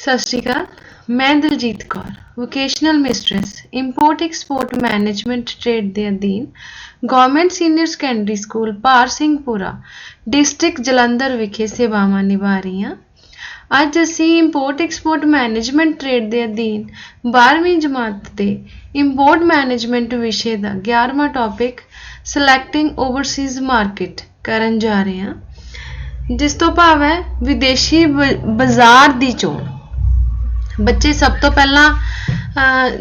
सत श्री अकाल। मैं Daljeet Kaur, vocational mistress, import export management trade के अधीन government senior secondary school Bhar Singhpura district Jalandhar विखे सेवावां निभा रही हाँ। अज असी इंपोर्ट एक्सपोर्ट मैनेजमेंट ट्रेड के अधीन 12वीं जमात के इंपोर्ट मैनेजमेंट विषय का 11वां टॉपिक सिलैक्टिंग ओवरसीज़ मार्केट करन जा रहे हैं, जिस तो भाव है विदेशी बाजार की चोण। बच्चे सब तो पहला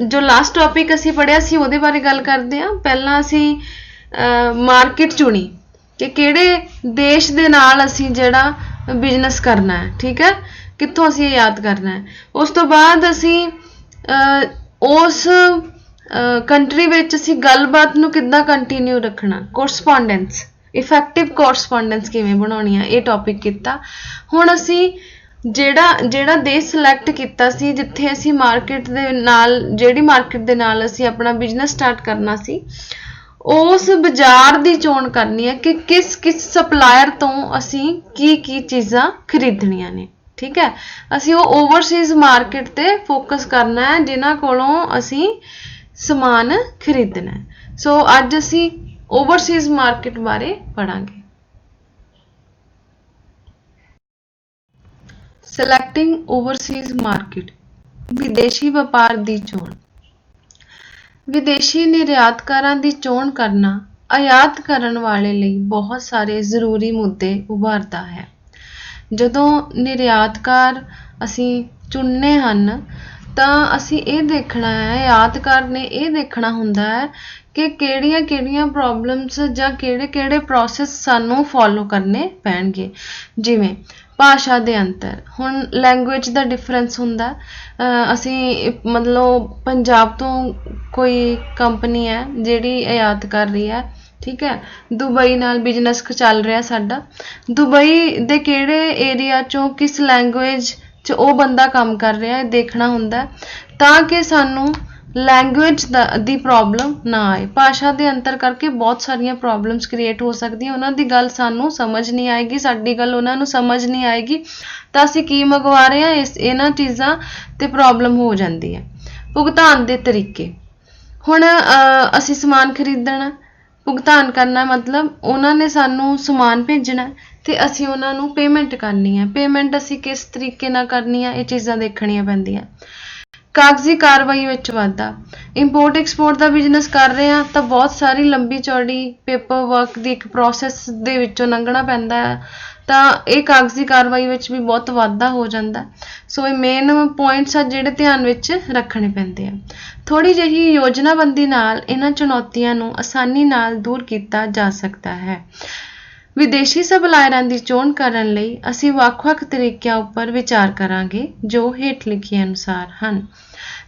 जो लास्ट टॉपिक असी पढ़िया सी उहदे बारे गल करते हैं। पहला असी मार्केट चुनी कि किहड़े देश दे नाल असी जिहड़ा बिजनेस करना है, ठीक है, कित्थों असी याद करना है। उस तो बाद असी उस कंट्री विच असी गलबात नूं किद्दां कंटीन्यू रखना, कोरसपोंडेंस इफैक्टिव कोरसपोंडेंस किवें बनाउणी है, ये टॉपिक किता। हुण असी ਜਿਹੜਾ देश सिलैक्ट किया सी जिथे असी मार्केट दे नाल जिहड़ी मार्केट दे नाल असी अपना बिजनेस स्टार्ट करना सी, उस बाजार की चोण करनी है कि किस किस सप्लायर तो असी की चीज़ां खरीदनियां ने, ठीक है। असी वो ओवरसीज़ मार्केट ते फोकस करना है जिन्हां कोलों असी समान खरीदना है। सो अज असी ओवरसीज़ मार्केट बारे पढ़ांगे। सिलैक्टिंग ओवरसीज़ मार्केट, विदेशी व्यापार की चोण। विदेशी निर्यातकारां की चोण करना आयात करन वाले लई बहुत सारे जरूरी मुद्दे उभारता है। जदों निर्यातकार असी चुनने हन तां असी ये देखना है, आयातकार ने ये देखना हुंदा है कि किहड़ियां प्रॉब्लम्स जां किहड़े प्रोसैस सानू फॉलो करने पैणगे। जिवें भाषा दे अंतर, हुण लैंगुएज दा डिफरेंस हुंदा। असी मतलब पंजाब तो कोई कंपनी है जिहड़ी आयात कर रही है, ठीक है, दुबई नाल बिजनेस चल रहा साडा। दुबई दे किहड़े एरिया चों किस लैंगुएज च वो बंदा काम कर रहा है देखना हुंदा, तां कि सानू लैंगुएज दी प्रॉब्लम ना आए। भाषा दे अंतर करके बहुत सारिया प्रॉब्लम्स क्रिएट हो सकती, उन्हां दी गल सानू समझ नहीं आएगी, साडी गल उन्हां नू समझ नहीं आएगी, तां असीं की मंगवा रहे हैं, इन्हां चीज़ां ते प्रॉब्लम हो जाती है। भुगतान दे तरीके, हुण असीं समान खरीदना, भुगतान करना मतलब उन्हां ने सानू समान भेजना ते असीं उन्हां नू पेमेंट करनी है। पेमेंट असीं किस तरीके नाल करनी है, ये चीज़ां देखणियां पैंदियां। कागजी कार्रवाई विच वाधा, इंपोर्ट एक्सपोर्ट का बिजनेस कर रहे हैं तो बहुत सारी लंबी चौड़ी पेपर वर्क की एक प्रोसैस दे विचों लंघना पैंदा है, तो ये कागजी कार्रवाई विच भी बहुत वाधा हो जाता है। सो ये मेन पॉइंट्स आ जिहड़े ध्यान विच रखने पैंदे आ। थोड़ी जही योजनाबंदी नाल इन्हां चुनौतियां नूं आसानी नाल दूर किया जा सकता है। विदेशी सप्लायरां की चोण करन लई असीं वख-वख तरीकिਆਂ उपर विचार करांगे जो हेठ लिखे अनुसार हैं।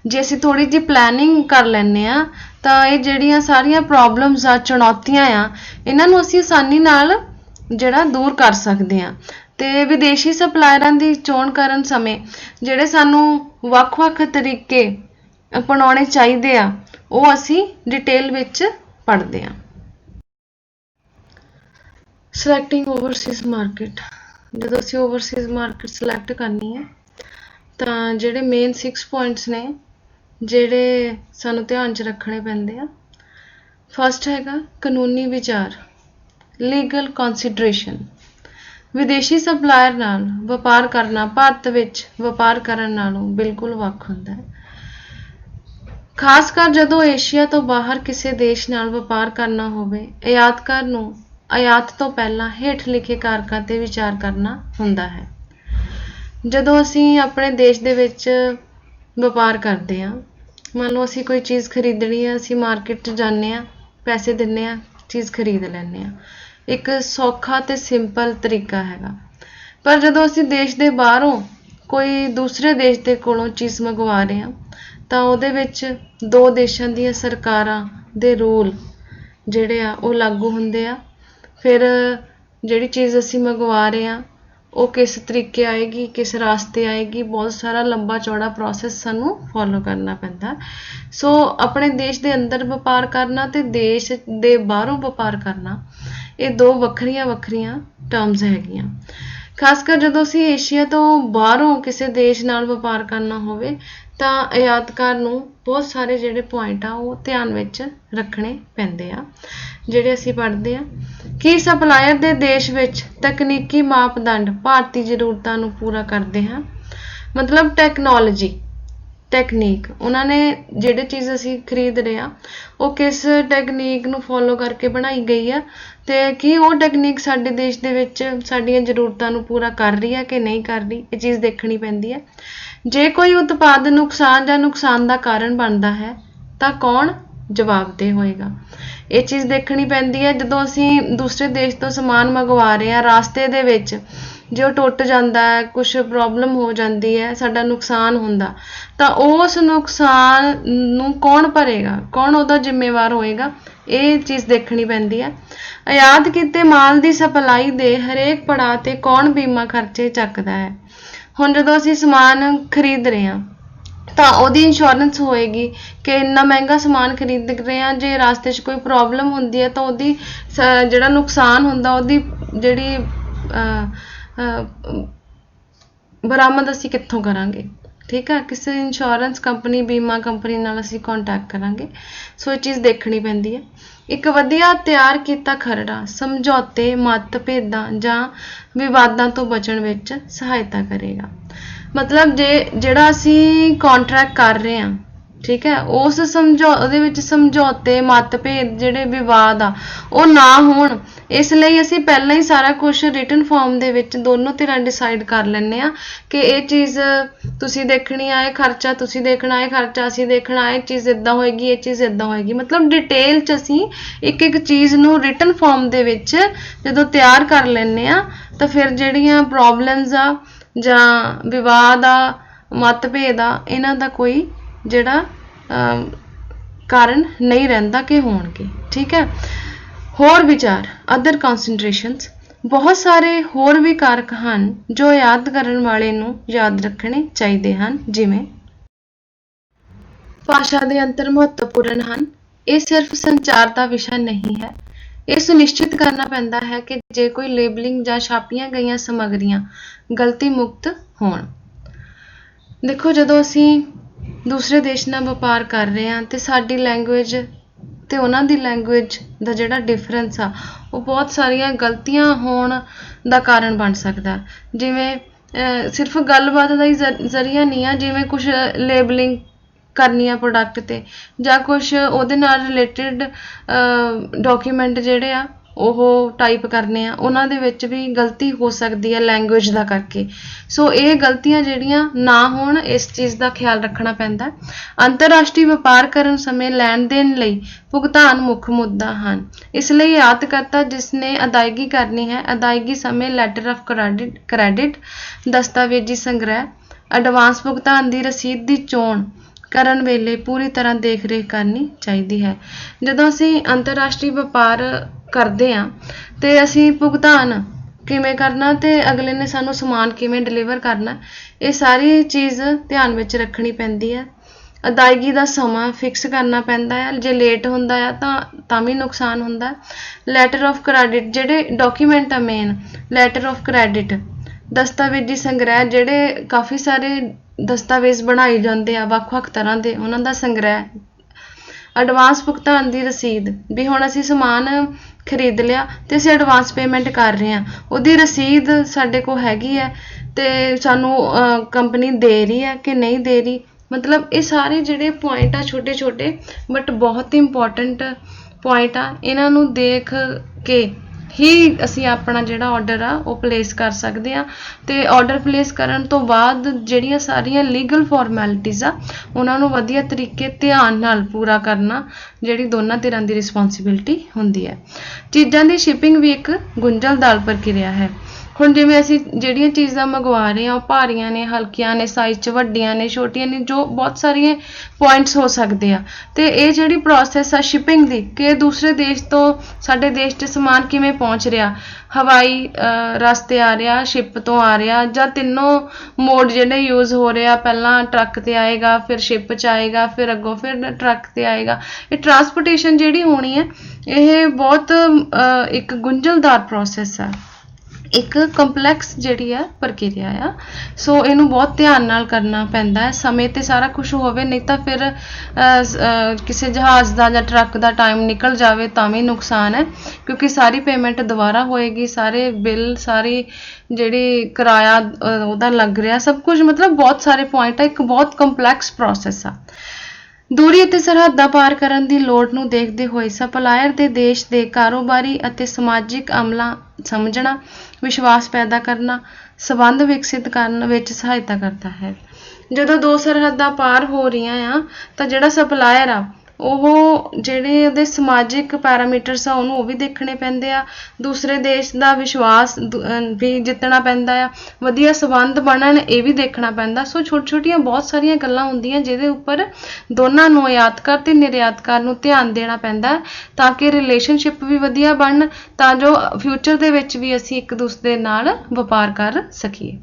जे असीं थोड़ी जी प्लैनिंग कर लैंदे आ तां ये जिहड़ियां सारियां प्रॉब्लम्स आ चुनौतियां आ इन्हां नूं असीं आसानी नाल जिहड़ा दूर कर सकते हैं। ते विदेशी सप्लायरां की चोण करन समय जिहड़े सानूं वख-वख तरीके अपनाउणे चाहीदे आ वो असीं डिटेल विच पढ़दे आ। सिलैक्टिंग ओवरसीज़ मार्केट, जो असीं ओवरसीज़ मार्केट सिलैक्ट करनी है तो जिहड़े मेन 6 पॉइंट्स ने जिहड़े सानू ध्यान च रखने पैंदे आ। फर्स्ट हैगा कानूनी विचार, लीगल कंसीडरेशन। विदेशी सप्लायर नाल व्यापार करना भारत विच व्यापार करन नालों बिल्कुल वख हुंदा है, खासकर जदों एशिया तो बाहर किसी देश नाल व्यापार करना होवे। आयातकार नूं आयात तो पहला हेठ लिखे कारकां ते विचार करना हुंदा है। जदों असीं अपने देश दे विच व्यापार करते हैं, मान लो असीं कोई चीज़ खरीदनी है, असीं मार्केट च जाने आ, पैसे दिन्ने आ, चीज़ खरीद लैंदे आ, एक सौखा ते सिंपल तरीका हैगा। पर जदों असीं देश दे बाहरों कोई दूसरे देश दे कोलों चीज़ मंगवा रहे हैं तां उहदे विच दो देशां दीयां सरकारां दे रूल जिहड़े आ वो लागू हुंदे आ। फिर जिहड़ी चीज़ असीं मंगवा रहे हैं वो किस तरीके आएगी, किस रास्ते आएगी, बहुत सारा लंबा चौड़ा प्रोसैस सानू फॉलो करना पैंदा। सो अपने देश दे अंदर व्यापार करना ते देश दे बाहरों व्यापार करना, ये दो वक्खरियां वक्खरियां टर्म्स हैगियां। ਖਾਸ ਕਰ ਜਦੋਂ ਅਸੀਂ ਏਸ਼ੀਆ ਤੋਂ ਬਾਹਰੋਂ ਕਿਸੇ ਦੇਸ਼ ਨਾਲ ਵਪਾਰ ਕਰਨਾ ਹੋਵੇ ਤਾਂ ਆਯਾਤਕਾਰ ਨੂੰ ਬਹੁਤ ਸਾਰੇ ਜਿਹੜੇ ਪੁਆਇੰਟ ਆ ਉਹ ਧਿਆਨ ਵਿੱਚ ਰੱਖਣੇ ਪੈਂਦੇ ਆ, ਜਿਹੜੇ ਅਸੀਂ ਪੜ੍ਹਦੇ ਆ ਕਿ ਸਪਲਾਇਰ ਦੇ ਦੇਸ਼ ਵਿੱਚ ਤਕਨੀਕੀ ਮਾਪਦੰਡ ਭਾਰਤੀ ਜ਼ਰੂਰਤਾਂ ਨੂੰ ਪੂਰਾ ਕਰਦੇ ਹਨ। ਮਤਲਬ ਟੈਕਨੀਕ ਉਹਨਾਂ ਨੇ ਜਿਹੜੇ ਚੀਜ਼ ਅਸੀਂ ਖਰੀਦ ਰਹੇ ਆ ਉਹ ਕਿਸ ਟੈਕਨੀਕ ਨੂੰ ਫੋਲੋ ਕਰਕੇ ਬਣਾਈ ਗਈ ਆ ਤੇ ਕੀ ਉਹ ਟੈਕਨੀਕ ਸਾਡੇ ਦੇਸ਼ ਦੇ ਵਿੱਚ ਸਾਡੀਆਂ ਜ਼ਰੂਰਤਾਂ ਨੂੰ ਪੂਰਾ ਕਰ ਰਹੀ ਹੈ ਕਿ ਨਹੀਂ ਕਰ ਰਹੀ, ਇਹ ਚੀਜ਼ ਦੇਖਣੀ ਪੈਂਦੀ ਹੈ। ਜੇ ਕੋਈ ਉਤਪਾਦ ਨੁਕਸਾਨ ਜਾਂ ਨੁਕਸਾਨ ਦਾ ਕਾਰਨ ਬਣਦਾ ਹੈ ਤਾਂ ਕੌਣ ਜਵਾਬਦੇਹ ਹੋਏਗਾ, ਇਹ ਚੀਜ਼ ਦੇਖਣੀ ਪੈਂਦੀ ਹੈ। ਜਦੋਂ ਅਸੀਂ ਦੂਸਰੇ ਦੇਸ਼ ਤੋਂ ਸਮਾਨ ਮੰਗਵਾ ਰਹੇ ਹਾਂ, ਰਾਸਤੇ ਦੇ ਵਿੱਚ ਜੇ ਉਹ ਟੁੱਟ ਜਾਂਦਾ ਹੈ, ਕੁਛ ਪ੍ਰੋਬਲਮ ਹੋ ਜਾਂਦੀ ਹੈ, ਸਾਡਾ ਨੁਕਸਾਨ ਹੁੰਦਾ ਤਾਂ ਉਸ ਨੁਕਸਾਨ ਨੂੰ ਕੌਣ ਭਰੇਗਾ, ਕੌਣ ਉਹਦਾ ਜ਼ਿੰਮੇਵਾਰ ਹੋਏਗਾ, ਇਹ ਚੀਜ਼ ਦੇਖਣੀ ਪੈਂਦੀ ਹੈ। ਆਯਾਤ ਕੀਤੇ ਮਾਲ ਦੀ ਸਪਲਾਈ ਦੇ ਹਰੇਕ ਪੜਾਅ ਤੇ ਕੌਣ ਬੀਮਾ ਖਰਚੇ ਚੱਕਦਾ ਹੈ। ਹੁਣ ਜਦੋਂ ਅਸੀਂ ਸਮਾਨ ਖਰੀਦ ਰਹੇ ਹਾਂ ਤਾਂ ਉਹਦੀ ਇੰਸ਼ੋਰੈਂਸ ਹੋਏਗੀ ਕਿ ਇੰਨਾ ਮਹਿੰਗਾ ਸਮਾਨ ਖਰੀਦ ਰਹੇ ਹਾਂ, ਜੇ ਰਾਸਤੇ 'ਚ ਕੋਈ ਪ੍ਰੋਬਲਮ ਹੁੰਦੀ ਹੈ ਤਾਂ ਉਹਦੀ ਜਿਹੜਾ ਨੁਕਸਾਨ ਹੁੰਦਾ ਉਹਦੀ ਜਿਹੜੀ ਬਰਾਮਦ ਅਸੀਂ ਕਿੱਥੋਂ ਕਰਾਂਗੇ, ਠੀਕ ਹੈ, ਕਿਸੇ ਇੰਸ਼ੋਰੈਂਸ ਕੰਪਨੀ ਬੀਮਾ ਕੰਪਨੀ ਨਾਲ ਅਸੀਂ ਕੰਟੈਕਟ ਕਰਾਂਗੇ। ਸੋ ਇਹ ਚੀਜ਼ ਦੇਖਣੀ ਪੈਂਦੀ ਹੈ। ਇੱਕ ਵਧੀਆ ਤਿਆਰ ਕੀਤਾ ਖਰੜਾ ਸਮਝੌਤੇ ਮਤਭੇਦਾਂ ਜਾਂ ਵਿਵਾਦਾਂ ਤੋਂ ਬਚਣ ਵਿੱਚ ਸਹਾਇਤਾ ਕਰੇਗਾ। ਮਤਲਬ ਜਿਹੜਾ ਅਸੀਂ ਕੰਟਰੈਕਟ ਕਰ ਰਹੇ ਹਾਂ, ਠੀਕ ਹੈ, ਉਸ ਉਹਦੇ ਵਿੱਚ ਸਮਝੌਤੇ ਮਤਭੇਦ ਜਿਹੜੇ ਵਿਵਾਦ ਆ ਉਹ ਨਾ ਹੋਣ, ਇਸ ਲਈ ਅਸੀਂ ਪਹਿਲਾਂ ਹੀ ਸਾਰਾ ਕੁਝ ਰਿਟਨ ਫਾਰਮ ਦੇ ਵਿੱਚ ਦੋਨੋਂ ਧਿਰਾਂ ਡਿਸਾਈਡ ਕਰ ਲੈਂਦੇ ਆ ਕਿ ਇਹ ਚੀਜ਼ ਤੁਸੀਂ ਦੇਖਣੀ ਆ, ਇਹ ਖਰਚਾ ਤੁਸੀਂ ਦੇਖਣਾ, ਇਹ ਖਰਚਾ ਅਸੀਂ ਦੇਖਣਾ, ਇਹ ਚੀਜ਼ ਇੱਦਾਂ ਹੋਏਗੀ, ਇਹ ਚੀਜ਼ ਇੱਦਾਂ ਹੋਏਗੀ। ਮਤਲਬ ਡਿਟੇਲ 'ਚ ਅਸੀਂ ਇੱਕ ਚੀਜ਼ ਨੂੰ ਰਿਟਨ ਫਾਰਮ ਦੇ ਵਿੱਚ ਜਦੋਂ ਤਿਆਰ ਕਰ ਲੈਂਦੇ ਆ ਤਾਂ ਫਿਰ ਜਿਹੜੀਆਂ ਪ੍ਰੋਬਲਮਸ ਆ ਜਾਂ ਵਿਵਾਦ ਆ ਮਤਭੇਦ ਆ ਇਹਨਾਂ ਦਾ ਕੋਈ ਜਿਹੜਾ ਕਾਰਨ ਨਹੀਂ ਰਹਿੰਦਾ ਕਿ ਹੋਣਗੇ, ਠੀਕ ਹੈ। ਹੋਰ ਵਿਚਾਰ ਅਦਰ ਕਨਸੈਂਟਰੇਸ਼ਨਸ, ਬਹੁਤ ਸਾਰੇ ਹੋਰ ਵੀ ਕਾਰਕ ਹਨ ਜੋ ਯਾਦ ਕਰਨ ਵਾਲੇ ਨੂੰ ਯਾਦ ਰੱਖਣੇ ਚਾਹੀਦੇ ਹਨ, ਜਿਵੇਂ ਭਾਸ਼ਾ ਦੇ ਅੰਤਰ ਮਹੱਤਵਪੂਰਨ ਹਨ। ਇਹ ਸਿਰਫ ਸੰਚਾਰ ਦਾ ਵਿਸ਼ਾ ਨਹੀਂ ਹੈ, ਇਹ ਸੁਨਿਸ਼ਚਿਤ ਕਰਨਾ ਪੈਂਦਾ ਹੈ ਕਿ ਜੇ ਕੋਈ ਲੇਬਲਿੰਗ ਜਾਂ ਛਾਪੀਆਂ ਗਈਆਂ ਸਮੱਗਰੀਆਂ ਗਲਤੀ ਮੁਕਤ ਹੋਣ। ਦੇਖੋ, ਜਦੋਂ ਅਸੀਂ ਦੂਸਰੇ ਦੇਸ਼ ਨਾਲ ਵਪਾਰ ਕਰ ਰਹੇ ਹਾਂ ਤੇ ਸਾਡੀ ਲੈਂਗੁਏਜ ਤੇ ਉਹਨਾਂ ਦੀ ਲੈਂਗੁਏਜ ਦਾ ਜਿਹੜਾ ਡਿਫਰੈਂਸ ਆ ਉਹ ਬਹੁਤ ਸਾਰੀਆਂ ਗਲਤੀਆਂ ਹੋਣ ਦਾ ਕਾਰਨ ਬਣ ਸਕਦਾ। ਜਿਵੇਂ ਸਿਰਫ ਗੱਲਬਾਤ ਦਾ ਹੀ ਜ਼ਰੀਆ ਨਹੀਂ ਆ, ਜਿਵੇਂ ਕੁਝ ਲੇਬਲਿੰਗ ਕਰਨੀ ਆ ਪ੍ਰੋਡਕਟ ਤੇ ਜਾਂ ਕੁਝ ਉਹਦੇ ਨਾਲ ਰਿਲੇਟਡ ਡਾਕੂਮੈਂਟ ਜਿਹੜੇ ਆ ਉਹ ਟਾਈਪ ਕਰਨੇ ਆ, ਉਹਨਾਂ ਦੇ ਵਿੱਚ ਵੀ ਗਲਤੀ ਹੋ ਸਕਦੀ ਹੈ ਲੈਂਗੁਏਜ ਦਾ ਕਰਕੇ। ਸੋ ਇਹ ਗਲਤੀਆਂ ਜਿਹੜੀਆਂ ਨਾ ਹੋਣ, ਇਸ ਚੀਜ਼ ਦਾ ਖਿਆਲ ਰੱਖਣਾ ਪੈਂਦਾ। ਅੰਤਰਰਾਸ਼ਟਰੀ ਵਪਾਰ ਕਰਨ ਸਮੇਂ ਲੈਣ ਦੇਣ ਲਈ ਭੁਗਤਾਨ ਮੁੱਖ ਮੁੱਦਾ ਹਨ, ਇਸ ਲਈ ਆਯਾਤਕਰਤਾ ਜਿਸ ਨੇ ਅਦਾਇਗੀ ਕਰਨੀ ਹੈ, ਅਦਾਇਗੀ ਸਮੇਂ ਲੈਟਰ ਆਫ ਕ੍ਰੈਡਿਟ ਦਸਤਾਵੇਜ਼ੀ ਸੰਗ੍ਰਹਿ ਐਡਵਾਂਸ ਭੁਗਤਾਨ ਦੀ ਰਸੀਦ ਦੀ ਚੋਣ ਕਰਨ ਵੇਲੇ ਪੂਰੀ ਤਰ੍ਹਾਂ ਦੇਖ ਰੇਖ ਕਰਨੀ ਚਾਹੀਦੀ ਹੈ। ਜਦੋਂ ਅਸੀਂ ਅੰਤਰਰਾਸ਼ਟਰੀ ਵਪਾਰ ਕਰਦੇ ਹਾਂ ਤੇ ਅਸੀਂ ਭੁਗਤਾਨ ਕਿਵੇਂ ਕਰਨਾ ਤੇ ਅਗਲੇ ਨੇ ਸਾਨੂੰ ਸਮਾਨ ਕਿਵੇਂ ਡਿਲੀਵਰ ਕਰਨਾ, ਇਹ ਸਾਰੀ ਚੀਜ਼ ਧਿਆਨ ਵਿੱਚ ਰੱਖਣੀ ਪੈਂਦੀ ਹੈ। ਅਦਾਇਗੀ ਦਾ ਸਮਾਂ ਫਿਕਸ ਕਰਨਾ ਪੈਂਦਾ ਹੈ, ਜੇ ਲੇਟ ਹੁੰਦਾ ਆ ਤਾਂ ਵੀ ਨੁਕਸਾਨ ਹੁੰਦਾ। ਲੈਟਰ ਆਫ ਕ੍ਰੈਡਿਟ ਜਿਹੜੇ ਡਾਕੂਮੈਂਟ ਆ ਮੇਨ, ਲੈਟਰ ਆਫ ਕ੍ਰੈਡਿਟ ਦਸਤਾਵੇਜ਼ੀ ਸੰਗ੍ਰਹਿ ਜਿਹੜੇ ਕਾਫੀ ਸਾਰੇ ਦਸਤਾਵੇਜ਼ ਬਣਾਏ ਜਾਂਦੇ ਆ ਵੱਖ-ਵੱਖ ਤਰ੍ਹਾਂ ਦੇ, ਉਹਨਾਂ ਦਾ ਸੰਗ੍ਰਹਿ। ਐਡਵਾਂਸ ਭੁਗਤਾਨ ਦੀ ਰਸੀਦ ਵੀ ਹੁਣ ਅਸੀਂ ਸਮਾਨ ਖਰੀਦ ਲਿਆ ਤੇ ਅਸੀਂ ਐਡਵਾਂਸ ਪੇਮੈਂਟ ਕਰ ਰਹੇ ਹਾਂ, ਉਹਦੀ ਰਸੀਦ ਸਾਡੇ ਕੋਲ ਹੈਗੀ ਹੈ ਤੇ ਸਾਨੂੰ ਕੰਪਨੀ ਦੇ ਰਹੀ ਹੈ ਕਿ ਨਹੀਂ ਦੇ ਰਹੀ। ਮਤਲਬ ਇਹ ਸਾਰੇ ਜਿਹੜੇ ਪੁਆਇੰਟ ਆ ਛੋਟੇ-ਛੋਟੇ ਬਟ ਬਹੁਤ ਇੰਪੋਰਟੈਂਟ ਪੁਆਇੰਟ ਆ, ਇਹਨਾਂ ਨੂੰ ਦੇਖ ਕੇ ਹੀ ਅਸੀਂ ਆਪਣਾ ਜਿਹੜਾ ਆਰਡਰ ਆ ਉਹ ਪਲੇਸ ਕਰ ਸਕਦੇ ਹਾਂ। ਤੇ ਆਰਡਰ ਪਲੇਸ ਕਰਨ ਤੋਂ ਬਾਅਦ ਜਿਹੜੀਆਂ ਸਾਰੀਆਂ ਲੀਗਲ ਫਾਰਮੈਲਿਟੀਜ਼ ਆ ਉਹਨਾਂ ਨੂੰ ਵਧੀਆ ਤਰੀਕੇ ਧਿਆਨ ਨਾਲ ਪੂਰਾ ਕਰਨਾ ਜਿਹੜੀ ਦੋਨਾਂ ਧਿਰਾਂ ਦੀ ਰਿਸਪੌਂਸਿਬਿਲਿਟੀ ਹੁੰਦੀ ਹੈ। ਚੀਜ਼ਾਂ ਦੀ ਸ਼ਿਪਿੰਗ ਵੀ ਇੱਕ ਗੁੰਝਲਦਾਰ ਪ੍ਰਕਿਰਿਆ ਹੈ। ਹੁਣ ਜਿਵੇਂ ਅਸੀਂ ਜਿਹੜੀਆਂ ਚੀਜ਼ਾਂ ਮੰਗਵਾ ਰਹੇ ਹਾਂ ਉਹ ਭਾਰੀਆਂ ਨੇ, ਹਲਕੀਆਂ ਨੇ, ਸਾਈਜ਼ 'ਚ ਵੱਡੀਆਂ ਨੇ, ਛੋਟੀਆਂ ਨੇ, ਜੋ ਬਹੁਤ ਸਾਰੀਆਂ ਪੁਆਇੰਟਸ ਹੋ ਸਕਦੇ ਆ। ਤੇ ਇਹ ਜਿਹੜੀ ਪ੍ਰੋਸੈਸ ਆ ਸ਼ਿਪਿੰਗ ਦੀ ਕਿ ਦੂਸਰੇ ਦੇਸ਼ ਤੋਂ ਸਾਡੇ ਦੇਸ਼ 'ਚ ਸਮਾਨ ਕਿਵੇਂ ਪਹੁੰਚ ਰਿਹਾ, ਹਵਾਈ ਰਸਤੇ ਆ ਰਿਹਾ, ਸ਼ਿਪ ਤੋਂ ਆ ਰਿਹਾ, ਜਾਂ ਤਿੰਨੋਂ ਮੋਡ ਜਿਹੜੇ ਯੂਜ਼ ਹੋ ਰਿਹਾ, ਪਹਿਲਾਂ ਟਰੱਕ ਤੇ ਆਏਗਾ, ਫਿਰ ਸ਼ਿਪ 'ਚ ਆਏਗਾ, ਫਿਰ ਅੱਗੋਂ ਫਿਰ ਟਰੱਕ ਤੇ ਆਏਗਾ। ਇਹ ਟਰਾਂਸਪੋਰਟੇਸ਼ਨ ਜਿਹੜੀ ਹੋਣੀ ਹੈ ਇਹ ਬਹੁਤ ਇੱਕ ਗੁੰਝਲਦਾਰ ਪ੍ਰੋਸੈਸ ਆ। ਇੱਕ ਕੰਪਲੈਕਸ ਜਿਹੜੀ ਆ ਪ੍ਰਕਿਰਿਆ ਆ। ਸੋ ਇਹਨੂੰ ਬਹੁਤ ਧਿਆਨ ਨਾਲ ਕਰਨਾ ਪੈਂਦਾ ਹੈ। ਸਮੇਂ ਤੇ ਸਾਰਾ ਕੁਝ ਹੋਵੇ, ਨਹੀਂ ਤਾਂ ਫਿਰ ਕਿਸੇ ਜਹਾਜ਼ ਦਾ ਜਾਂ ਟਰੱਕ ਦਾ ਟਾਈਮ ਨਿਕਲ ਜਾਵੇ ਤਾਂ ਵੀ ਨੁਕਸਾਨ ਹੈ, ਕਿਉਂਕਿ ਸਾਰੀ ਪੇਮੈਂਟ ਦੁਬਾਰਾ ਹੋਏਗੀ, ਸਾਰੇ ਬਿੱਲ, ਸਾਰੀ ਜਿਹੜੀ ਕਿਰਾਇਆ ਉਹਦਾ ਲੱਗ ਰਿਹਾ, ਸਭ ਕੁਝ, ਮਤਲਬ ਬਹੁਤ ਸਾਰੇ ਪੁਆਇੰਟ ਆ। ਇੱਕ ਬਹੁਤ ਕੰਪਲੈਕਸ ਪ੍ਰੋਸੈਸ ਆ। ਦੂਰੀ ਅਤੇ ਸਰਹੱਦਾਂ ਪਾਰ ਕਰਨ ਦੀ ਲੋੜ ਨੂੰ ਦੇਖਦੇ ਹੋਏ ਸਪਲਾਇਰ ਦੇ ਦੇਸ਼ ਦੇ ਕਾਰੋਬਾਰੀ ਅਤੇ ਸਮਾਜਿਕ ਅਮਲਾਂ ਸਮਝਣਾ, ਵਿਸ਼ਵਾਸ ਪੈਦਾ ਕਰਨਾ, ਸਬੰਧ ਵਿਕਸਿਤ ਕਰਨ ਵਿੱਚ ਸਹਾਇਤਾ ਕਰਦਾ ਹੈ। ਜਦੋਂ ਦੋ ਸਰਹੱਦਾਂ ਪਾਰ ਹੋ ਰਹੀਆਂ ਆ ਤਾਂ ਜਿਹੜਾ ਸਪਲਾਇਰ ਆ ਉਹ ਜਿਹੜੇ ਉਹਦੇ ਸਮਾਜਿਕ ਪੈਰਾਮੀਟਰਸ ਆ ਉਹਨੂੰ ਉਹ ਵੀ ਦੇਖਣੇ ਪੈਂਦੇ ਆ। ਦੂਸਰੇ ਦੇਸ਼ ਦਾ ਵਿਸ਼ਵਾਸ ਵੀ ਜਿੱਤਣਾ ਪੈਂਦਾ ਆ, ਵਧੀਆ ਸਬੰਧ ਬਣਨ ਇਹ ਵੀ ਦੇਖਣਾ ਪੈਂਦਾ। ਸੋ ਛੋਟੀ ਛੋਟੀਆਂ ਬਹੁਤ ਸਾਰੀਆਂ ਗੱਲਾਂ ਹੁੰਦੀਆਂ ਜਿਹਦੇ ਉੱਪਰ ਦੋਨਾਂ ਨੂੰ, ਆਯਾਤਕਾਰ ਤੇ ਨਿਰਯਾਤਕਾਰ ਨੂੰ, ਧਿਆਨ ਦੇਣਾ ਪੈਂਦਾ ਤਾਂ ਕਿ ਰਿਲੇਸ਼ਨਸ਼ਿਪ ਵੀ ਵਧੀਆ ਬਣਨ, ਤਾਂ ਜੋ ਫਿਊਚਰ ਦੇ ਵਿੱਚ ਵੀ ਅਸੀਂ ਇੱਕ ਦੂਸਰੇ ਨਾਲ ਵਪਾਰ ਕਰ ਸਕੀਏ।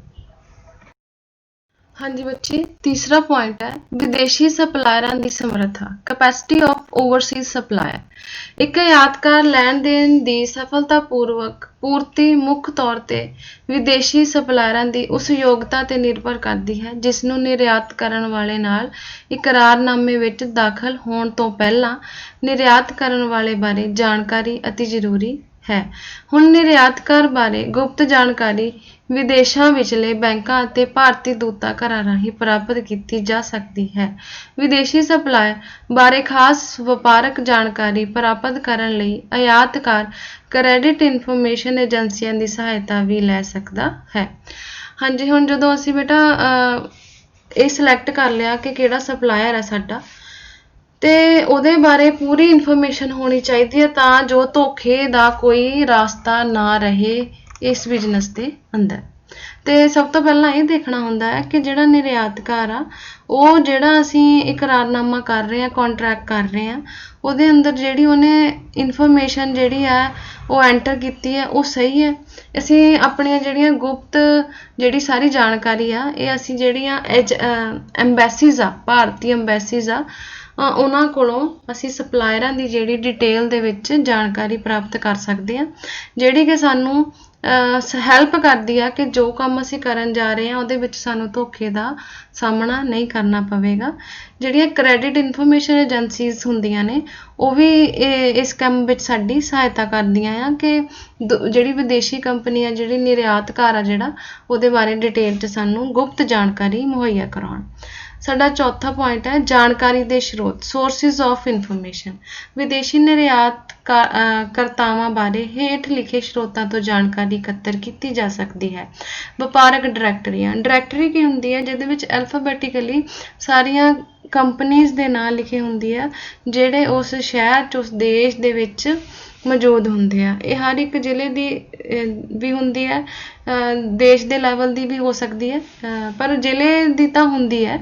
ਹਾਂਜੀ ਬੱਚੇ, ਤੀਸਰਾ ਪੁਆਇੰਟ ਹੈ ਵਿਦੇਸ਼ੀ ਸਪਲਾਇਰਾਂ ਦੀ ਸਮਰੱਥਾ, ਕੈਪੈਸਿਟੀ ਆਫ ਓਵਰਸੀਜ਼ ਸਪਲਾਇਰ। ਇੱਕ ਆਯਾਤਕਾਰ ਲੈਣ ਦੇਣ ਦੀ ਸਫਲਤਾਪੂਰਵਕ ਪੂਰਤੀ ਮੁੱਖ ਤੌਰ ਤੇ ਵਿਦੇਸ਼ੀ ਸਪਲਾਇਰਾਂ ਦੀ ਉਸ ਯੋਗਤਾ ਤੇ ਨਿਰਭਰ ਕਰਦੀ ਹੈ ਜਿਸ ਨੂੰ ਨਿਰਯਾਤ ਕਰਨ ਵਾਲੇ ਨਾਲ ਇਕਰਾਰਨਾਮੇ ਵਿੱਚ ਦਾਖਲ ਹੋਣ ਤੋਂ ਪਹਿਲਾਂ ਨਿਰਯਾਤ ਕਰਨ ਵਾਲੇ ਬਾਰੇ ਜਾਣਕਾਰੀ ਅਤੀ ਜ਼ਰੂਰੀ ਹੈ। ਹੁਣ ਨਿਰਯਾਤਕਾਰ ਬਾਰੇ ਗੁਪਤ ਜਾਣਕਾਰੀ ਵਿਦੇਸ਼ਾਂ ਵਿਚਲੇ ਬੈਂਕਾਂ ਅਤੇ ਭਾਰਤੀ ਦੂਤਾਂ ਘਰਾਂ ਰਾਹੀਂ ਪ੍ਰਾਪਤ ਕੀਤੀ ਜਾ ਸਕਦੀ ਹੈ। ਵਿਦੇਸ਼ੀ ਸਪਲਾਈ ਬਾਰੇ ਖਾਸ ਵਪਾਰਕ ਜਾਣਕਾਰੀ ਪ੍ਰਾਪਤ ਕਰਨ ਲਈ ਆਯਾਤਕਾਰ ਕ੍ਰੈਡਿਟ ਇਨਫੋਰਮੇਸ਼ਨ ਏਜੰਸੀਆਂ ਦੀ ਸਹਾਇਤਾ ਵੀ ਲੈ ਸਕਦਾ ਹੈ। ਹਾਂਜੀ, ਹੁਣ ਜਦੋਂ ਅਸੀਂ ਬੇਟਾ ਇਹ ਸਿਲੈਕਟ ਕਰ ਲਿਆ ਕਿ ਕਿਹੜਾ ਸਪਲਾਇਰ ਹੈ ਸਾਡਾ, ਤੇ ਉਹਦੇ ਬਾਰੇ ਪੂਰੀ ਇਨਫੋਰਮੇਸ਼ਨ ਹੋਣੀ ਚਾਹੀਦੀ ਹੈ ਤਾਂ ਜੋ ਧੋਖੇ ਦਾ ਕੋਈ ਰਾਸਤਾ ਨਾ ਰਹੇ ਇਸ ਬਿਜ਼ਨਸ ਦੇ ਅੰਦਰ। ਤੇ ਸਭ ਤੋਂ ਪਹਿਲਾਂ ਇਹ ਦੇਖਣਾ ਹੁੰਦਾ ਹੈ ਕਿ ਜਿਹੜਾ ਨਿਰਯਾਤਕਾਰ ਆ ਉਹ ਜਿਹੜਾ ਅਸੀਂ ਇਕਰਾਰਨਾਮਾ ਕਰ ਰਹੇ ਹਾਂ, ਕੰਟਰੈਕਟ ਕਰ ਰਹੇ ਹਾਂ, ਉਹਦੇ ਅੰਦਰ ਜਿਹੜੀ ਉਹਨੇ ਇਨਫੋਰਮੇਸ਼ਨ ਜਿਹੜੀ ਹੈ ਉਹ ਐਂਟਰ ਕੀਤੀ ਹੈ ਉਹ ਸਹੀ ਹੈ। ਅਸੀਂ ਆਪਣੀਆਂ ਜਿਹੜੀਆਂ ਗੁਪਤ ਜਿਹੜੀ ਸਾਰੀ ਜਾਣਕਾਰੀ ਆ ਇਹ ਅਸੀਂ ਜਿਹੜੀਆਂ ਐਮਬੈਸੀਜ਼ ਆ, ਭਾਰਤੀ ਐਮਬੈਸੀਜ਼ ਆ, ਉਹਨਾਂ ਕੋਲੋਂ ਅਸੀਂ ਸਪਲਾਇਰਾਂ ਦੀ ਜਿਹੜੀ ਡਿਟੇਲ ਦੇ ਵਿੱਚ ਜਾਣਕਾਰੀ ਪ੍ਰਾਪਤ ਕਰ ਸਕਦੇ ਹਾਂ, ਜਿਹੜੀ ਕਿ ਸਾਨੂੰ ਹੈਲਪ ਕਰਦੀ ਆ ਕਿ ਜੋ ਕੰਮ ਅਸੀਂ ਕਰਨ ਜਾ ਰਹੇ ਹਾਂ ਉਹਦੇ ਵਿੱਚ ਸਾਨੂੰ ਧੋਖੇ ਦਾ ਸਾਹਮਣਾ ਨਹੀਂ ਕਰਨਾ ਪਵੇਗਾ। ਜਿਹੜੀਆਂ ਕ੍ਰੈਡਿਟ ਇਨਫੋਰਮੇਸ਼ਨ ਏਜੰਸੀਜ਼ ਹੁੰਦੀਆਂ ਨੇ ਉਹ ਵੀ ਇਸ ਕੰਮ ਵਿੱਚ ਸਾਡੀ ਸਹਾਇਤਾ ਕਰਦੀਆਂ ਆ ਕਿ ਜਿਹੜੀ ਵਿਦੇਸ਼ੀ ਕੰਪਨੀ ਆ, ਜਿਹੜੀ ਨਿਰਯਾਤਕਾਰ ਆ ਜਿਹੜਾ, ਉਹਦੇ ਬਾਰੇ ਡਿਟੇਲ 'ਚ ਸਾਨੂੰ ਗੁਪਤ ਜਾਣਕਾਰੀ ਮੁਹੱਈਆ ਕਰਾਉਣ। ਸਾਡਾ ਚੌਥਾ ਪੁਆਇੰਟ ਹੈ ਜਾਣਕਾਰੀ ਦੇ ਸਰੋਤ, ਸੋਰਸਿਸ ਆਫ ਇਨਫੋਰਮੇਸ਼ਨ। ਵਿਦੇਸ਼ੀ ਨਿਰਯਾਤ ਕਰਤਾਵਾਂ ਬਾਰੇ ਹੇਠ ਲਿਖੇ ਸਰੋਤਾਂ ਤੋਂ ਜਾਣਕਾਰੀ ਇਕੱਤਰ ਕੀਤੀ ਜਾ ਸਕਦੀ ਹੈ। ਵਪਾਰਕ ਡਾਇਰੈਕਟਰੀਆਂ। ਡਾਇਰੈਕਟਰੀ ਕੀ ਹੁੰਦੀ ਹੈ? ਜਿਹਦੇ ਵਿੱਚ ਐਲਫਾਬੈਟਿਕਲੀ ਸਾਰੀਆਂ ਕੰਪਨੀਜ਼ ਦੇ ਨਾਂ ਲਿਖੇ ਹੁੰਦੇ ਆ ਜਿਹੜੇ ਉਸ ਸ਼ਹਿਰ 'ਚ, ਉਸ ਦੇਸ਼ ਦੇ ਵਿੱਚ ਮੌਜੂਦ ਹੁੰਦੇ ਆ। ਇਹ ਹਰ ਇੱਕ ਜ਼ਿਲ੍ਹੇ ਦੀ ਵੀ ਹੁੰਦੀ ਹੈ, ਦੇਸ਼ ਦੇ ਲੈਵਲ ਦੀ ਵੀ ਹੋ ਸਕਦੀ ਹੈ, ਪਰ ਜ਼ਿਲ੍ਹੇ ਦੀ ਤਾਂ ਹੁੰਦੀ ਹੈ।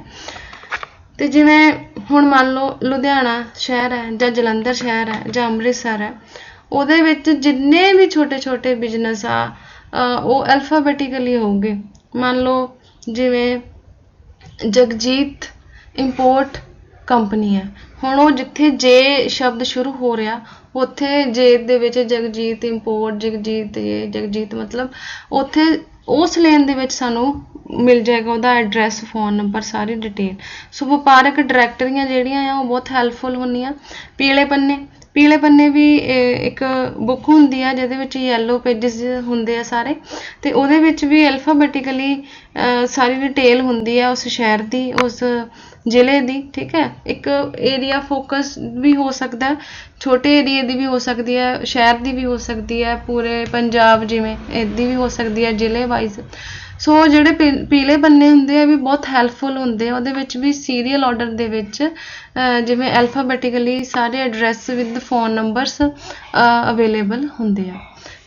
ਤੇ ਜਿਵੇਂ ਹੁਣ ਮੰਨ ਲਓ ਲੁਧਿਆਣਾ ਸ਼ਹਿਰ ਹੈ ਜਾਂ ਜਲੰਧਰ ਸ਼ਹਿਰ ਹੈ ਜਾਂ ਅੰਮ੍ਰਿਤਸਰ ਹੈ, ਉਹਦੇ ਵਿੱਚ ਜਿੰਨੇ ਵੀ ਛੋਟੇ ਛੋਟੇ ਬਿਜ਼ਨਸ ਆ ਉਹ ਐਲਫਾਬੈਟਿਕਲੀ ਹੋਊਗੇ। ਮੰਨ ਲਓ ਜਿਵੇਂ ਜਗਜੀਤ ਇੰਪੋਰਟ ਕੰਪਨੀ ਹੈ, ਹੁਣ ਉਹ ਜਿੱਥੇ ਜੇ ਸ਼ਬਦ ਸ਼ੁਰੂ ਹੋ ਰਿਹਾ ਉੱਥੇ ਜੇ ਦੇ ਵਿੱਚ ਜਗਜੀਤ ਇੰਪੋਰਟ, ਜਗਜੀਤ ਮਤਲਬ ਉੱਥੇ ਉਸ ਲੇਨ ਦੇ ਵਿੱਚ ਸਾਨੂੰ ਮਿਲ ਜਾਏਗਾ ਉਹਦਾ ਐਡਰੈਸ, ਫੋਨ ਨੰਬਰ, ਸਾਰੀ ਡਿਟੇਲ। ਸੋ ਵਪਾਰਕ ਡਾਇਰੈਕਟਰੀਆਂ ਜਿਹੜੀਆਂ ਆ ਉਹ ਬਹੁਤ ਹੈਲਪਫੁਲ ਹੁੰਦੀਆਂ। ਪੀਲੇ ਪੰਨੇ, ਪੀਲੇ ਪੰਨੇ ਵੀ ਇੱਕ ਬੁੱਕ ਹੁੰਦੀ ਆ ਜਿਹਦੇ ਵਿੱਚ ਯੈਲੋ ਪੇਜਿਸ ਹੁੰਦੇ ਆ ਸਾਰੇ, ਤੇ ਉਹਦੇ ਵਿੱਚ ਵੀ ਐਲਫਾਬੈਟਿਕਲੀ ਸਾਰੀ ਡਿਟੇਲ ਹੁੰਦੀ ਆ ਉਸ ਸ਼ਹਿਰ ਦੀ, ਉਸ ਜ਼ਿਲ੍ਹੇ ਦੀ। ਠੀਕ ਹੈ, ਇੱਕ ਏਰੀਆ ਫੋਕਸ ਵੀ ਹੋ ਸਕਦਾ, ਛੋਟੇ ਏਰੀਏ ਦੀ ਵੀ ਹੋ ਸਕਦੀ ਹੈ, ਸ਼ਹਿਰ ਦੀ ਵੀ ਹੋ ਸਕਦੀ ਹੈ, ਪੂਰੇ ਪੰਜਾਬ ਜਿਵੇਂ ਇਹਦੀ ਵੀ ਹੋ ਸਕਦੀ ਹੈ, ਜ਼ਿਲ੍ਹੇ ਵਾਈਜ਼। ਸੋ ਜਿਹੜੇ ਪੀਲੇ ਪੰਨੇ ਹੁੰਦੇ ਆ ਵੀ ਬਹੁਤ ਹੈਲਪਫੁਲ ਹੁੰਦੇ ਆ। ਉਹਦੇ ਵਿੱਚ ਵੀ ਸੀਰੀਅਲ ਆਰਡਰ ਦੇ ਵਿੱਚ ਜਿਵੇਂ ਐਲਫਾਬੈਟਿਕਲੀ ਸਾਰੇ address with phone numbers available ਹੁੰਦੇ ਆ।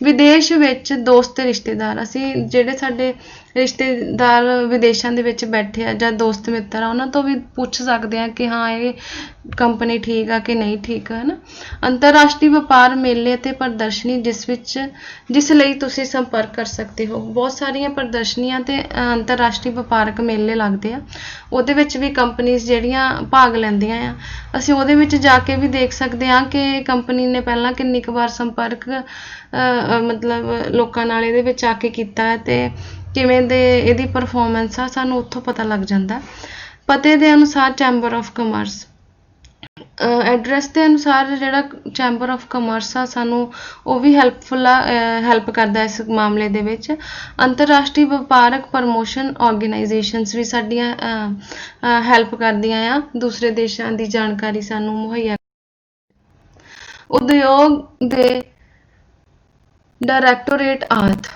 ਵਿਦੇਸ਼ ਵਿੱਚ ਦੋਸਤ ਰਿਸ਼ਤੇਦਾਰ, ਅਸੀਂ ਜਿਹੜੇ ਸਾਡੇ ਰਿਸ਼ਤੇਦਾਰ ਵਿਦੇਸ਼ਾਂ ਦੇ ਵਿੱਚ ਬੈਠੇ ਆ ਜਾਂ ਦੋਸਤ ਮਿੱਤਰ ਆ, ਉਹਨਾਂ ਤੋਂ ਵੀ ਪੁੱਛ ਸਕਦੇ ਆ ਕਿ ਹਾਂ ਇਹ ਕੰਪਨੀ ਠੀਕ ਆ ਕਿ ਨਹੀਂ ਠੀਕ ਹੈ ਨਾ। ਅੰਤਰਰਾਸ਼ਟਰੀ ਵਪਾਰ ਮੇਲੇ ਅਤੇ ਪ੍ਰਦਰਸ਼ਨੀ ਜਿਸ ਲਈ ਤੁਸੀਂ ਸੰਪਰਕ ਕਰ ਸਕਦੇ ਹੋ। ਬਹੁਤ ਸਾਰੀਆਂ ਪ੍ਰਦਰਸ਼ਨੀਆਂ ਤੇ ਅੰਤਰਰਾਸ਼ਟਰੀ ਵਪਾਰਕ ਮੇਲੇ ਲੱਗਦੇ ਆ, ਉਹਦੇ ਵਿੱਚ ਵੀ ਕੰਪਨੀਜ਼ ਜਿਹੜੀਆਂ ਭਾਗ ਲੈਂਦੀਆਂ ਆ। ਅਸੀਂ ਉਹਦੇ ਵਿੱਚ ਜਾ ਕੇ ਵੀ ਦੇਖ ਸਕਦੇ ਹਾਂ ਕਿ ਕੰਪਨੀ ਨੇ ਪਹਿਲਾਂ ਕਿੰਨੀ ਕੁ ਵਾਰ ਸੰਪਰਕ ਮਤਲਬ ਲੋਕਾਂ ਨਾਲ ਇਹਦੇ ਵਿੱਚ ਆ ਕੇ ਕੀਤਾ ਹੈ ਤੇ ਕਿਵੇਂ ਦੇ ਇਹਦੀ ਪਰਫਾਰਮੈਂਸ ਆ, ਸਾਨੂੰ ਉੱਥੋਂ ਪਤਾ ਲੱਗ ਜਾਂਦਾ। ਪਤੇ ਦੇ ਅਨੁਸਾਰ ਚੈਂਬਰ ਆਫ ਕਮਰਸ, ਐਡਰੈਸ ਦੇ ਅਨੁਸਾਰ ਜਿਹੜਾ ਚੈਂਬਰ ਆਫ ਕਮਰਸ ਆ ਸਾਨੂੰ ਉਹ ਵੀ ਹੈਲਪ ਕਰਦਾ ਇਸ ਮਾਮਲੇ ਦੇ ਵਿੱਚ। ਅੰਤਰਰਾਸ਼ਟਰੀ ਵਪਾਰਕ ਪ੍ਰਮੋਸ਼ਨ ਆਰਗੇਨਾਈਜੇਸ਼ਨਸ ਵੀ ਸਾਡੀਆਂ ਹੈਲਪ ਕਰਦੀਆਂ ਆ, ਦੂਸਰੇ ਦੇਸ਼ਾਂ ਦੀ ਜਾਣਕਾਰੀ ਸਾਨੂੰ ਮੁਹੱਈਆ। ਉਦਯੋਗ ਦੇ ਡਾਇਰੈਕਟੋਰੇਟ ਆਦਿ,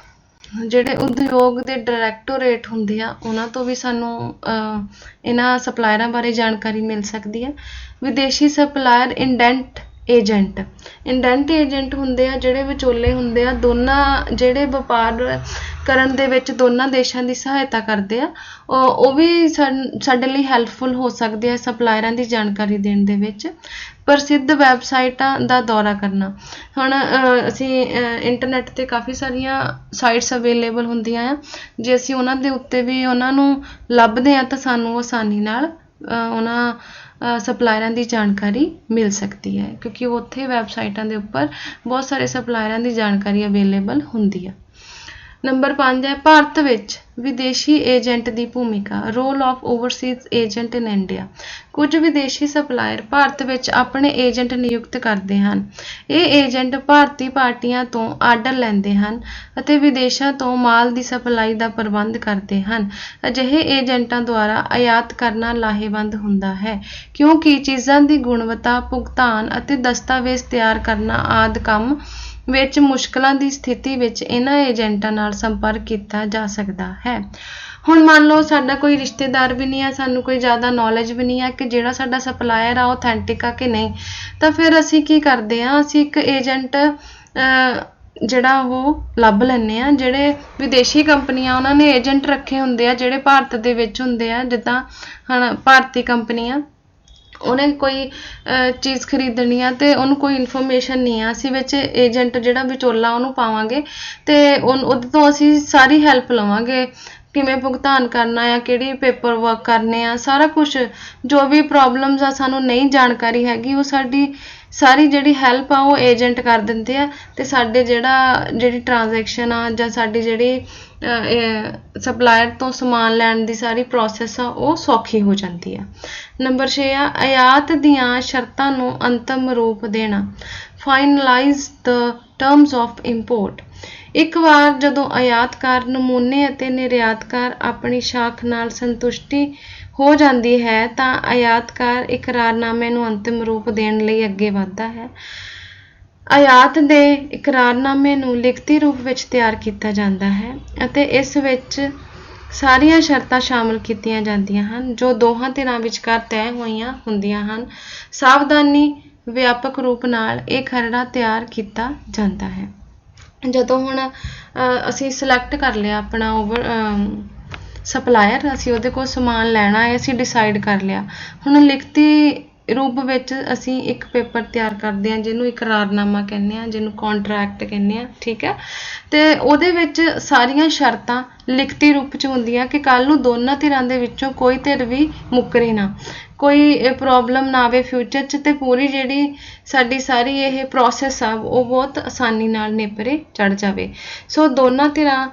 ਜਿਹੜੇ ਉਦਯੋਗ ਦੇ ਡਾਇਰੈਕਟੋਰੇਟ ਹੁੰਦੇ ਆ ਉਹਨਾਂ ਤੋਂ ਵੀ ਸਾਨੂੰ ਇਹਨਾਂ ਸਪਲਾਇਰਾਂ ਬਾਰੇ ਜਾਣਕਾਰੀ ਮਿਲ ਸਕਦੀ ਹੈ। ਵਿਦੇਸ਼ੀ ਸਪਲਾਇਰ ਇੰਡੈਂਟ ਏਜੰਟ ਹੁੰਦੇ ਆ, ਜਿਹੜੇ ਵਿਚੋਲੇ ਹੁੰਦੇ ਆ, ਦੋਨਾਂ ਜਿਹੜੇ ਵਪਾਰ ਕਰਨ ਦੇ ਵਿੱਚ ਦੋਨਾਂ ਦੇਸ਼ਾਂ ਦੀ ਸਹਾਇਤਾ ਕਰਦੇ ਆ, ਉਹ ਵੀ ਸਾਡੇ ਲਈ ਹੈਲਪਫੁਲ ਹੋ ਸਕਦੇ ਆ ਸਪਲਾਇਰਾਂ ਦੀ ਜਾਣਕਾਰੀ ਦੇਣ ਦੇ ਵਿੱਚ। ਪ੍ਰਸਿੱਧ ਵੈਬਸਾਈਟਾਂ ਦਾ ਦੌਰਾ ਕਰਨਾ, ਹੁਣ ਅਸੀਂ ਇੰਟਰਨੈਟ 'ਤੇ ਕਾਫੀ ਸਾਰੀਆਂ ਸਾਈਟਸ ਅਵੇਲੇਬਲ ਹੁੰਦੀਆਂ ਆ, ਜੇ ਅਸੀਂ ਉਹਨਾਂ ਦੇ ਉੱਤੇ ਵੀ ਉਹਨਾਂ ਨੂੰ ਲੱਭਦੇ ਹਾਂ ਤਾਂ ਸਾਨੂੰ ਆਸਾਨੀ ਨਾਲ ਉਹਨਾਂ ਸਪਲਾਇਰਾਂ ਦੀ ਜਾਣਕਾਰੀ ਮਿਲ ਸਕਦੀ ਹੈ, ਕਿਉਂਕਿ ਉੱਥੇ ਵੈਬਸਾਈਟਾਂ ਦੇ ਉੱਪਰ ਬਹੁਤ ਸਾਰੇ ਸਪਲਾਇਰਾਂ ਦੀ ਜਾਣਕਾਰੀ ਅਵੇਲੇਬਲ ਹੁੰਦੀ ਆ। ਨੰਬਰ 5 ਹੈ ਭਾਰਤ ਵਿੱਚ ਵਿਦੇਸ਼ੀ ਏਜੰਟ ਦੀ ਭੂਮਿਕਾ, role of overseas agent in India. ਕੁਝ ਵਿਦੇਸ਼ੀ ਸਪਲਾਇਰ ਭਾਰਤ ਵਿੱਚ ਆਪਣੇ ਏਜੰਟ ਨਿਯੁਕਤ ਕਰਦੇ ਹਨ। ਇਹ ਏਜੰਟ ਭਾਰਤੀ ਪਾਰਟੀਆਂ ਤੋਂ ਆਰਡਰ ਲੈਂਦੇ ਹਨ ਅਤੇ ਵਿਦੇਸ਼ਾਂ ਤੋਂ ਮਾਲ ਦੀ ਸਪਲਾਈ ਦਾ ਪ੍ਰਬੰਧ ਕਰਦੇ ਹਨ। ਅਜਿਹੇ ਏਜੰਟਾਂ ਦੁਆਰਾ ਆਯਾਤ ਕਰਨਾ ਲਾਹੇਵੰਦ ਹੁੰਦਾ ਹੈ, ਕਿਉਂਕਿ ਚੀਜ਼ਾਂ ਦੀ ਗੁਣਵੱਤਾ, ਭੁਗਤਾਨ ਅਤੇ ਦਸਤਾਵੇਜ਼ ਤਿਆਰ ਕਰਨਾ ਆਦਿ ਕੰਮ ਵਿੱਚ ਮੁਸ਼ਕਲਾਂ ਦੀ ਸਥਿਤੀ ਵਿੱਚ ਇਹਨਾਂ ਏਜੰਟਾਂ ਨਾਲ ਸੰਪਰਕ ਕੀਤਾ ਜਾ ਸਕਦਾ ਹੈ। ਹੁਣ ਮੰਨ ਲਓ ਸਾਡਾ ਕੋਈ ਰਿਸ਼ਤੇਦਾਰ ਵੀ ਨਹੀਂ ਆ, ਸਾਨੂੰ ਕੋਈ ਜ਼ਿਆਦਾ ਨੌਲੇਜ ਵੀ ਨਹੀਂ ਆ ਕਿ ਜਿਹੜਾ ਸਾਡਾ ਸਪਲਾਇਰ ਆ ਆਥੈਂਟਿਕ ਆ ਕਿ ਨਹੀਂ, ਤਾਂ ਫਿਰ ਅਸੀਂ ਕੀ ਕਰਦੇ ਹਾਂ, ਅਸੀਂ ਇੱਕ ਏਜੰਟ ਜਿਹੜਾ ਉਹ ਲੱਭ ਲੈਂਦੇ ਹਾਂ। ਜਿਹੜੇ ਵਿਦੇਸ਼ੀ ਕੰਪਨੀਆਂ ਉਹਨਾਂ ਨੇ ਏਜੰਟ ਰੱਖੇ ਹੁੰਦੇ ਆ ਜਿਹੜੇ ਭਾਰਤ ਦੇ ਵਿੱਚ ਹੁੰਦੇ ਆ, ਜਿੱਦਾਂ ਹੁਣ ਭਾਰਤੀ ਕੰਪਨੀ ਆ, ਉਹਨੇ ਕੋਈ ਚੀਜ਼ ਖਰੀਦਣੀ ਆ ਤੇ ਉਹਨੂੰ ਕੋਈ ਇਨਫੋਰਮੇਸ਼ਨ ਨਹੀਂ ਆ, ਅਸੀਂ ਵਿੱਚ ਏਜੰਟ ਜਿਹੜਾ ਵਿਚੋਲਾ ਉਹਨੂੰ ਪਾਵਾਂਗੇ ਤੇ ਉਹਦੇ ਤੋਂ ਅਸੀਂ ਸਾਰੀ ਹੈਲਪ ਲਵਾਂਗੇ, ਕਿਵੇਂ ਭੁਗਤਾਨ ਕਰਨਾ ਆ, ਕਿਹੜੀ ਪੇਪਰ ਵਰਕ ਕਰਨੇ ਆ, ਸਾਰਾ ਕੁਛ ਜੋ ਵੀ ਪ੍ਰੋਬਲਮਸ ਆ ਸਾਨੂੰ ਨਹੀਂ ਜਾਣਕਾਰੀ ਹੈਗੀ, ਉਹ ਸਾਡੀ ਸਾਰੀ ਜਿਹੜੀ ਹੈਲਪ ਆ ਉਹ ਏਜੰਟ ਕਰ ਦਿੰਦੇ ਆ ਤੇ ਸਾਡੇ ਜਿਹੜੀ ਟ੍ਰਾਂਜੈਕਸ਼ਨ ਆ ਜਾਂ ਸਾਡੀ ਜਿਹੜੀ ਸਪਲਾਇਰ ਤੋਂ ਸਮਾਨ ਲੈਣ ਦੀ ਸਾਰੀ ਪ੍ਰੋਸੈਸ ਆ ਉਹ ਸੌਖੀ ਹੋ ਜਾਂਦੀ ਆ। ਨੰਬਰ 6 ਆ ਆਯਾਤ ਦੀਆਂ ਸ਼ਰਤਾਂ ਨੂੰ ਅੰਤਮ ਰੂਪ ਦੇਣਾ, finalise the terms of import. ਇੱਕ ਵਾਰ ਜਦੋਂ ਆਯਾਤਕਾਰ ਨਮੂਨੇ ਅਤੇ ਨਿਰਯਾਤਕਾਰ ਆਪਣੀ ਸ਼ਾਖ ਨਾਲ ਸੰਤੁਸ਼ਟੀ ਹੋ ਜਾਂਦੀ ਹੈ ਤਾਂ ਆਯਾਤਕਾਰ ਇਕਰਾਰਨਾਮੇ ਨੂੰ ਅੰਤਿਮ ਰੂਪ ਦੇਣ ਲਈ ਅੱਗੇ ਵਧਦਾ ਹੈ। ਆਯਾਤ ਦੇ ਇਕਰਾਰਨਾਮੇ ਨੂੰ ਲਿਖਤੀ ਰੂਪ ਵਿੱਚ ਤਿਆਰ ਕੀਤਾ ਜਾਂਦਾ ਹੈ ਅਤੇ ਇਸ ਵਿੱਚ ਸਾਰੀਆਂ ਸ਼ਰਤਾਂ ਸ਼ਾਮਲ ਕੀਤੀਆਂ ਜਾਂਦੀਆਂ ਹਨ ਜੋ ਦੋਹਾਂ ਧਿਰਾਂ ਵਿਚਕਾਰ ਤੈਅ ਹੋਈਆਂ ਹੁੰਦੀਆਂ ਹਨ। ਸਾਵਧਾਨੀ ਵਿਆਪਕ ਰੂਪ ਨਾਲ ਇਹ ਖਰੜਾ ਤਿਆਰ ਕੀਤਾ ਜਾਂਦਾ ਹੈ। ਜਦੋਂ ਹੁਣ ਅਸੀਂ ਸਿਲੈਕਟ ਕਰ ਲਿਆ ਆਪਣਾ ਸਪਲਾਇਰ, ਅਸੀਂ ਉਹਦੇ ਕੋਲ ਸਮਾਨ ਲੈਣਾ ਹੈ, ਅਸੀਂ ਡਿਸਾਈਡ ਕਰ ਲਿਆ, ਹੁਣ ਲਿਖਤੀ ਰੂਪ ਵਿੱਚ ਅਸੀਂ ਇੱਕ ਪੇਪਰ ਤਿਆਰ ਕਰਦੇ ਹਾਂ ਜਿਹਨੂੰ ਇਕਰਾਰਨਾਮਾ ਕਹਿੰਦੇ ਹਾਂ, ਜਿਹਨੂੰ ਕੰਟਰੈਕਟ ਕਹਿੰਦੇ ਹਾਂ, ਠੀਕ ਹੈ। ਤੇ ਉਹਦੇ ਵਿੱਚ ਸਾਰੀਆਂ ਸ਼ਰਤਾਂ ਲਿਖਤੀ ਰੂਪ 'ਚ ਹੁੰਦੀਆਂ ਕਿ ਕੱਲ੍ਹ ਨੂੰ ਦੋਨਾਂ ਧਿਰਾਂ ਦੇ ਵਿੱਚੋਂ ਕੋਈ ਧਿਰ ਵੀ ਮੁੱਕਰੇ ਨਾ, ਕੋਈ ਪ੍ਰੋਬਲਮ ਨਾ ਆਵੇ ਫਿਊਚਰ 'ਚ, ਤੇ ਪੂਰੀ ਜਿਹੜੀ ਸਾਡੀ ਸਾਰੀ ਇਹ ਪ੍ਰੋਸੈਸ ਆ ਉਹ ਬਹੁਤ ਆਸਾਨੀ ਨਾਲ ਨੇਪਰੇ ਚੜ੍ਹ ਜਾਵੇ। ਸੋ ਦੋਨਾਂ ਧਿਰਾਂ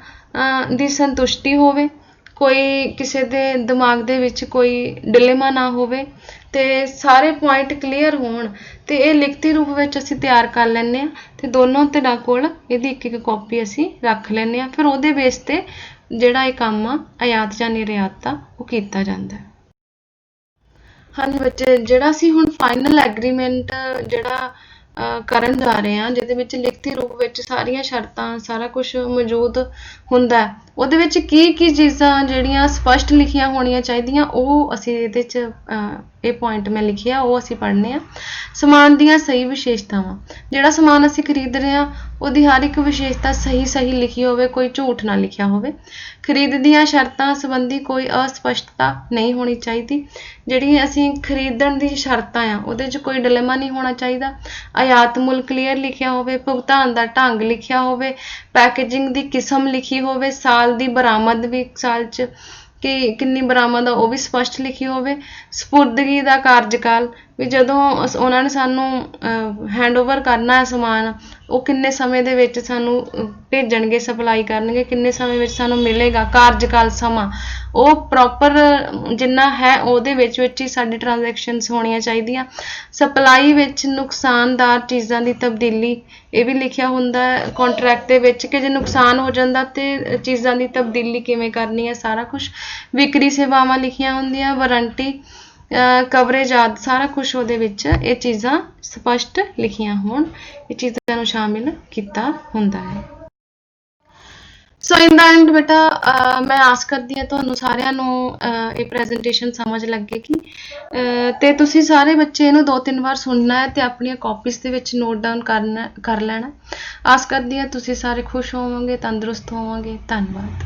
ਦੀ ਸੰਤੁਸ਼ਟੀ ਹੋਵੇ, ਕੋਈ ਕਿਸੇ ਦੇ ਦਿਮਾਗ ਦੇ ਵਿੱਚ ਕੋਈ ਡਿਲੇਮਾ ਨਾ ਹੋਵੇ ਤੇ ਸਾਰੇ ਪੁਆਇੰਟ ਕਲੀਅਰ ਹੋਣ, ਤੇ ਇਹ ਲਿਖਤੀ ਰੂਪ ਵਿੱਚ ਅਸੀਂ ਤਿਆਰ ਕਰ ਲੈਂਦੇ ਹਾਂ ਤੇ ਦੋਨੋਂ ਧਿਰਾਂ ਕੋਲ ਇਹਦੀ ਇੱਕ ਕਾਪੀ ਅਸੀਂ ਰੱਖ ਲੈਂਦੇ ਹਾਂ। ਫਿਰ ਉਹਦੇ ਬੇਸ ਤੇ ਜਿਹੜਾ ਇਹ ਕੰਮ ਆ ਆਯਾਤ ਜਾਂ ਨਿਰਯਾਤ ਦਾ ਉਹ ਕੀਤਾ ਜਾਂਦਾ ਹੈ। ਹਾਂਜੀ ਬੱਚੇ, ਜਿਹੜਾ ਅਸੀਂ ਹੁਣ ਫਾਈਨਲ ਐਗਰੀਮੈਂਟ ਜਿਹੜਾ ਕਰਨ ਜਾ ਰਹੇ ਹਾਂ, ਜਿਹਦੇ ਵਿੱਚ ਲਿਖਤੀ ਰੂਪ ਵਿੱਚ ਸਾਰੀਆਂ ਸ਼ਰਤਾਂ ਸਾਰਾ ਕੁਝ ਮੌਜੂਦ ਹੁੰਦਾ, ਉਹਦੇ ਵਿੱਚ ਕੀ ਕੀ ਚੀਜ਼ਾਂ ਜਿਹੜੀਆਂ ਸਪਸ਼ਟ ਲਿਖੀਆਂ ਹੋਣੀਆਂ ਚਾਹੀਦੀਆਂ ਉਹ ਅਸੀਂ ਇਹਦੇ 'ਚ ਇਹ ਪੁਆਇੰਟ ਮੈਂ ਲਿਖੇ ਆ ਉਹ ਅਸੀਂ ਪੜ੍ਹਨੇ ਆ। ਸਮਾਨ ਦੀਆਂ ਸਹੀ ਵਿਸ਼ੇਸ਼ਤਾਵਾਂ, ਜਿਹੜਾ ਸਮਾਨ ਅਸੀਂ ਖਰੀਦ ਰਹੇ ਹਾਂ ਉਹਦੀ ਹਰ ਇੱਕ ਵਿਸ਼ੇਸ਼ਤਾ ਸਹੀ ਲਿਖੀ ਹੋਵੇ, ਕੋਈ ਝੂਠ ਨਾ ਲਿਖਿਆ ਹੋਵੇ। ਖਰੀਦ ਦੀਆਂ ਸ਼ਰਤਾਂ ਸੰਬੰਧੀ ਕੋਈ ਅਸਪਸ਼ਟਤਾ ਨਹੀਂ ਹੋਣੀ ਚਾਹੀਦੀ। ਜਿਹੜੀ ਅਸੀਂ ਖਰੀਦਣ ਦੀ ਸ਼ਰਤਾਂ ਆ ਉਹਦੇ 'ਚ ਕੋਈ ਡਿਲੇਮਾ ਨਹੀਂ ਹੋਣਾ ਚਾਹੀਦਾ। ਆਯਾਤ ਮੁੱਲ ਕਲੀਅਰ ਲਿਖਿਆ ਹੋਵੇ, ਭੁਗਤਾਨ ਦਾ ਢੰਗ ਲਿਖਿਆ ਹੋਵੇ, ਪੈਕੇਜਿੰਗ ਦੀ ਕਿਸਮ ਲਿਖੀ ਹੋਵੇ, ਸਾਲ ਦੀ ਬਰਾਮਦ ਵੀ ਸਾਲ 'ਚ ਕਿ ਕਿੰਨੀ ਬਰਾਮਦ ਆ ਉਹ ਵੀ ਸਪਸ਼ਟ ਲਿਖੀ ਹੋਵੇ। ਸਪੁਰਦਗੀ ਦਾ ਕਾਰਜਕਾਲ ਵੀ ਜਦੋਂ ਉਹਨਾਂ ਨੇ ਸਾਨੂੰ ਹੈਂਡਓਵਰ ਕਰਨਾ ਹੈ ਸਮਾਨ, ਉਹ ਕਿੰਨੇ ਸਮੇਂ ਦੇ ਵਿੱਚ ਸਾਨੂੰ ਭੇਜਣਗੇ, ਸਪਲਾਈ ਕਰਨਗੇ, ਕਿੰਨੇ ਸਮੇਂ ਵਿੱਚ ਸਾਨੂੰ ਮਿਲੇਗਾ। ਕਾਰਜਕਾਲ ਸਮਾਂ ਉਹ ਪ੍ਰੋਪਰ ਜਿੰਨਾ ਹੈ ਉਹਦੇ ਵਿੱਚ ਹੀ ਸਾਡੀ ਟ੍ਰਾਂਜੈਕਸ਼ਨਸ ਹੋਣੀਆਂ ਚਾਹੀਦੀਆਂ। ਸਪਲਾਈ ਵਿੱਚ ਨੁਕਸਾਨਦਾਰ ਚੀਜ਼ਾਂ ਦੀ ਤਬਦੀਲੀ, ਇਹ ਵੀ ਲਿਖਿਆ ਹੁੰਦਾ ਹੈ ਕੰਟਰੈਕਟ ਦੇ ਵਿੱਚ ਕਿ ਜੇ ਨੁਕਸਾਨ ਹੋ ਜਾਂਦਾ ਤੇ ਚੀਜ਼ਾਂ ਦੀ ਤਬਦੀਲੀ ਕਿਵੇਂ ਕਰਨੀ ਹੈ, ਸਾਰਾ ਕੁਛ। ਵਿਕਰੀ ਸੇਵਾਵਾਂ ਲਿਖੀਆਂ ਹੁੰਦੀਆਂ, ਵਾਰੰਟੀ, ਕਵਰੇਜ ਆਦਿ ਸਾਰਾ ਕੁਛ ਉਹਦੇ ਵਿੱਚ ਇਹ ਚੀਜ਼ਾਂ ਸਪਸ਼ਟ ਲਿਖੀਆਂ ਹੋਣ, ਇਹ ਚੀਜ਼ਾਂ ਨੂੰ ਸ਼ਾਮਿਲ ਕੀਤਾ ਹੁੰਦਾ ਹੈ। ਸੋ ਇਨ ਦਾ ਐਂਡ ਬੇਟਾ ਮੈਂ ਆਸ ਕਰਦੀ ਹਾਂ ਤੁਹਾਨੂੰ ਸਾਰਿਆਂ ਨੂੰ ਇਹ ਪ੍ਰੈਜੈਂਟੇਸ਼ਨ ਸਮਝ ਲੱਗੇਗੀ ਤੇ ਤੁਸੀਂ ਸਾਰੇ ਬੱਚੇ ਇਹਨੂੰ 2-3 ਵਾਰ ਸੁਣਨਾ ਹੈ ਤੇ ਆਪਣੀਆਂ ਕਾਪੀਜ਼ ਦੇ ਵਿੱਚ ਨੋਟ ਡਾਊਨ ਕਰ ਲੈਣਾ। ਆਸ ਕਰਦੀ ਹਾਂ ਤੁਸੀਂ ਸਾਰੇ ਖੁਸ਼ ਹੋਵੋਗੇ, ਤੰਦਰੁਸਤ ਹੋਵੋਗੇ। ਧੰਨਵਾਦ।